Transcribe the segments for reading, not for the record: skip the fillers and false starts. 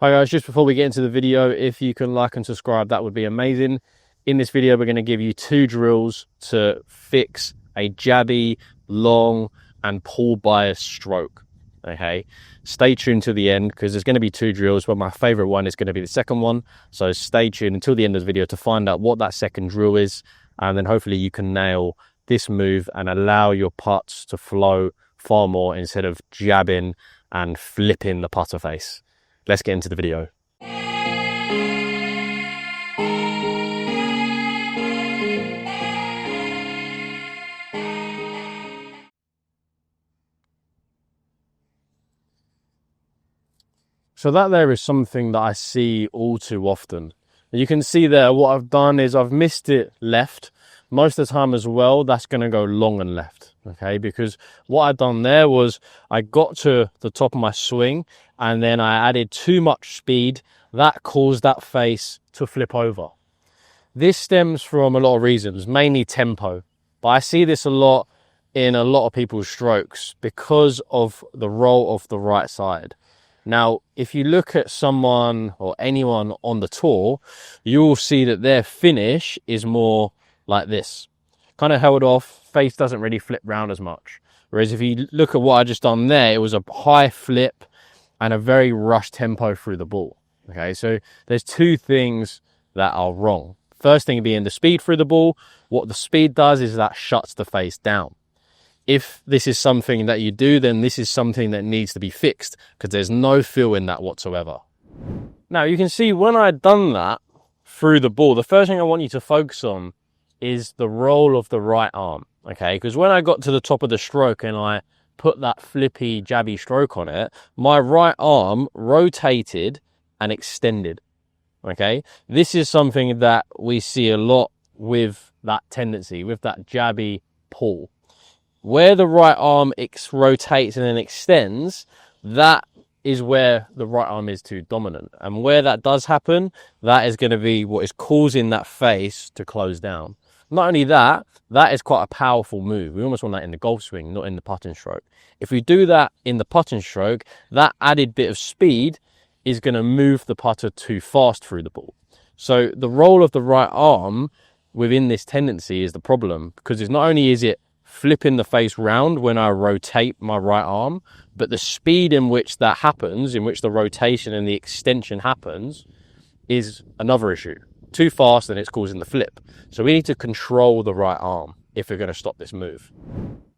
Hi guys, just before we get into the video, if you can like and subscribe, that would be amazing. In this video, we're going to give you 2 drills to fix a jabby, long and pull bias stroke. Okay, stay tuned to the end because there's going to be 2 drills, but my favorite one is going to be the second one. So stay tuned until the end of the video to find out what that second drill is, and then hopefully you can nail this move and allow your putts to flow far more instead of jabbing and flipping the putter face. Let's get into the video. So that there is something that I see all too often. You can see there what I've done is I've missed it left. Most of the time as well, that's going to go long and left, okay? Because what I've done there was I got to the top of my swing and then I added too much speed. That caused that face to flip over. This stems from a lot of reasons, mainly tempo. But I see this a lot in a lot of people's strokes because of the roll of the right side. Now, if you look at someone or anyone on the tour, you will see that their finish is more like this. Kind of held off, face doesn't really flip round as much. Whereas if you look at what I just done there, it was a high flip and a very rushed tempo through the ball. Okay, so there's 2 things that are wrong. First thing being the speed through the ball. What the speed does is that shuts the face down. If this is something that you do, then this is something that needs to be fixed because there's no feel in that whatsoever. Now you can see when I'd done that through the ball, the first thing I want you to focus on is the roll of the right arm, okay? Because when I got to the top of the stroke and I put that flippy, jabby stroke on it, my right arm rotated and extended, okay? This is something that we see a lot with that tendency, with that jabby pull. Where the right arm rotates and then extends, that is where the right arm is too dominant. And where that does happen, that is going to be what is causing that face to close down. Not only that, that is quite a powerful move. We almost want that in the golf swing, not in the putting stroke. If we do that in the putting stroke, that added bit of speed is going to move the putter too fast through the ball. So the roll of the right arm within this tendency is the problem, because it's not only is it flipping the face round when I rotate my right arm, but the speed in which that happens, in which the rotation and the extension happens, is another issue. Too fast and it's causing the flip. So we need to control the right arm if we're going to stop this move.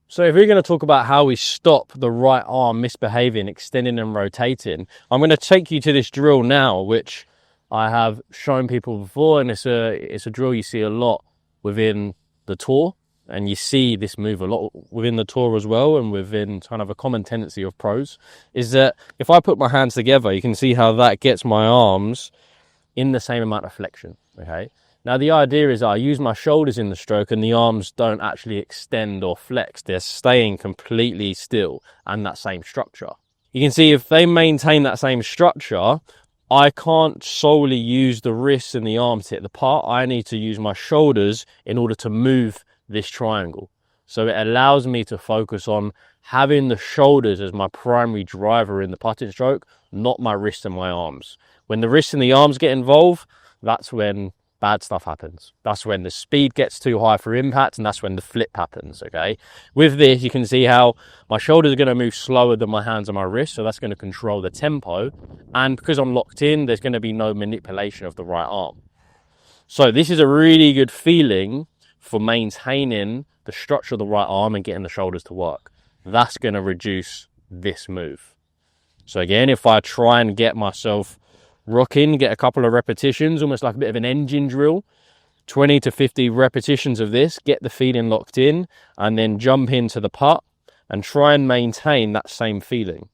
So if we're going to talk about how we stop the right arm misbehaving, extending and rotating, I'm going to take you to this drill now, which I have shown people before, and it's a drill you see a lot within the tour. And you see this move a lot within the tour as well, and within kind of a common tendency of pros, is that if I put my hands together, you can see how that gets my arms in the same amount of flexion, okay? Now the idea is I use my shoulders in the stroke and the arms don't actually extend or flex. They're staying completely still and that same structure. You can see if they maintain that same structure, I can't solely use the wrists and the arms to hit the putt. I need to use my shoulders in order to move this triangle. So it allows me to focus on having the shoulders as my primary driver in the putting stroke, not my wrists and my arms. When the wrists and the arms get involved, that's when bad stuff happens. That's when the speed gets too high for impact, and that's when the flip happens, okay? With this, you can see how my shoulders are going to move slower than my hands and my wrists, so that's going to control the tempo. And because I'm locked in, there's going to be no manipulation of the right arm. So this is a really good feeling for maintaining the structure of the right arm and getting the shoulders to work. That's going to reduce this move. So again, if I try and get myself rocking, get a couple of repetitions, almost like a bit of an engine drill, 20 to 50 repetitions of this, get the feeling locked in, and then jump into the putt and try and maintain that same feeling.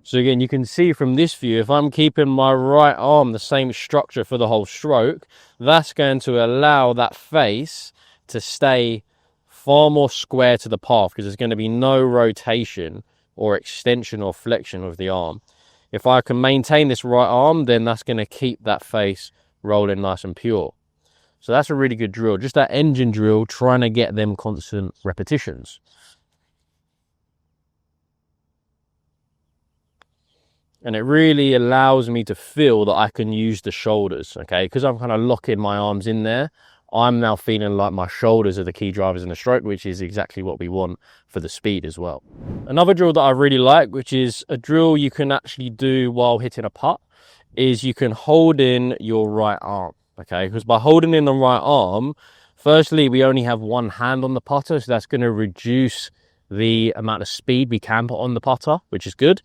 So again, you can see from this view, if I'm keeping my right arm the same structure for the whole stroke, that's going to allow that face to stay far more square to the path because there's going to be no rotation or extension or flexion of the arm. If I can maintain this right arm, then that's going to keep that face rolling nice and pure. So that's a really good drill. Just that engine drill, trying to get them constant repetitions. And it really allows me to feel that I can use the shoulders, okay? Because I'm kind of locking my arms in there, I'm now feeling like my shoulders are the key drivers in the stroke, which is exactly what we want for the speed as well. Another drill that I really like, which is a drill you can actually do while hitting a putt, is you can hold in your right arm, okay? Because by holding in the right arm, firstly, we only have one hand on the putter, so that's going to reduce the amount of speed we can put on the putter, which is good,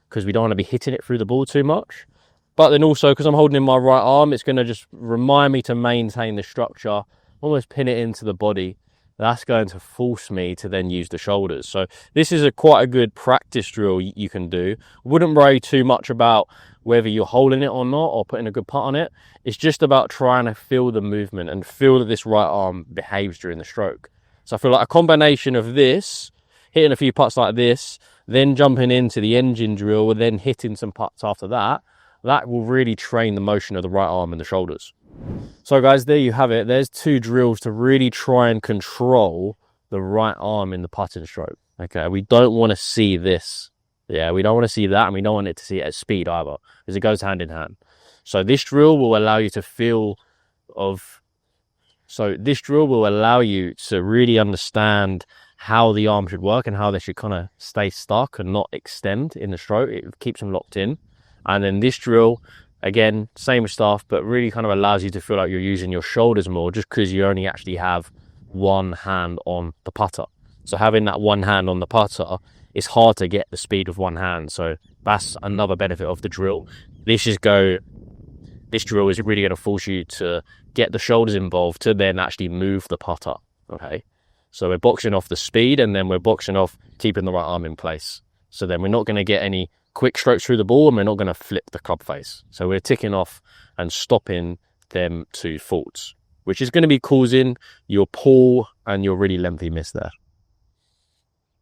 because we don't want to be hitting it through the ball too much. But then also, because I'm holding in my right arm, it's going to just remind me to maintain the structure, almost pin it into the body. That's going to force me to then use the shoulders. So this is quite a good practice drill you can do. Wouldn't worry too much about whether you're holding it or not, or putting a good putt on it. It's just about trying to feel the movement and feel that this right arm behaves during the stroke. So I feel like a combination of this, hitting a few putts like this, then jumping into the engine drill, and then hitting some putts after that, that will really train the motion of the right arm and the shoulders. So guys, there you have it. There's 2 drills to really try and control the right arm in the putting stroke. Okay, we don't want to see this. Yeah, we don't want to see that, and we don't want it to see it at speed either, because it goes hand in hand. So this drill will allow you to really understand how the arm should work and how they should kind of stay stuck and not extend in the stroke. It keeps them locked in. And then this drill, again, same stuff, but really kind of allows you to feel like you're using your shoulders more, just because you only actually have one hand on the putter. So having that one hand on the putter, it's hard to get the speed with one hand. So that's another benefit of the drill. This drill is really going to force you to get the shoulders involved to then actually move the putter. Okay. So we're boxing off the speed, and then we're boxing off keeping the right arm in place. So then we're not going to get any quick strokes through the ball, and we're not going to flip the club face. So we're ticking off and stopping them 2 faults, which is going to be causing your pull and your really lengthy miss there.